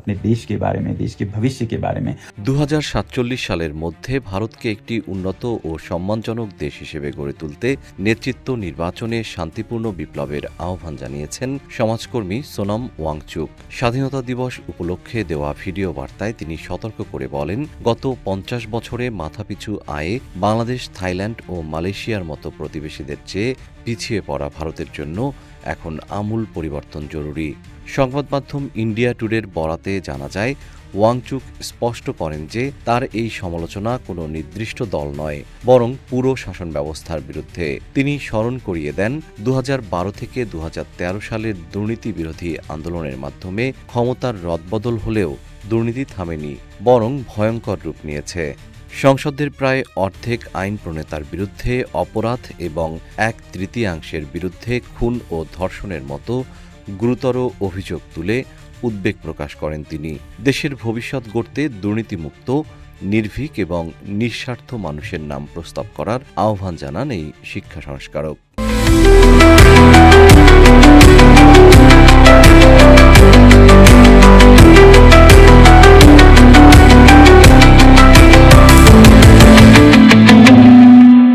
अपने देश के बारे में, देश के भविष्य के बारे में। 2047 সালের মধ্যে ভারতকে একটি উন্নত ও সম্মানজনক দেশ হিসেবে গড়ে তুলতে নেতৃত্ব নির্বাচনে শান্তিপূর্ণ বিপ্লবের আহ্বান জানিয়েছেন সমাজকর্মী সোনম ওয়াংচুক। স্বাধীনতা দিবস উপলক্ষে দেওয়া ভিডিও বার্তায় তিনি সতর্ক করে বলেন, গত 50 বছরে মাথাপিছু আয়ে বাংলাদেশ, থাইল্যান্ড ও মালয়েশিয়ার মতো প্রতিবেশীদের চেয়ে পিছিয়ে পড়া ভারতের জন্য এখন আমূল পরিবর্তন জরুরি। সংবাদ মাধ্যম ইন্ডিয়া টুডের বরাতে জানা যায়, ওয়াংচুক স্পষ্ট করেন যে তার এই সমালোচনা কোনো নির্দিষ্ট দল নয়, বরং পুরো শাসন ব্যবস্থার বিরুদ্ধে। তিনি স্মরণ করিয়ে দেন, 2012 থেকে 2013 সালের দুর্নীতি বিরোধী আন্দোলনের মাধ্যমে ক্ষমতার রদবদল হলেও দুর্নীতি থামেনি, বরং ভয়ঙ্কর রূপ নিয়েছে। সংসদের প্রায় অর্ধেক আইন প্রণেতার বিরুদ্ধে অপরাধ এবং 1/3 বিরুদ্ধে খুন ও ধর্ষণের মতো গুরুতর অভিযোগ তুলে উদ্বেগ প্রকাশ করেন তিনি। দেশের ভবিষ্যৎ গড়তে দুর্নীতিমুক্ত, নির্ভীক এবং নিঃস্বার্থ মানুষের নাম প্রস্তাব করার আহ্বান জানান এই শিক্ষা সংস্কারক।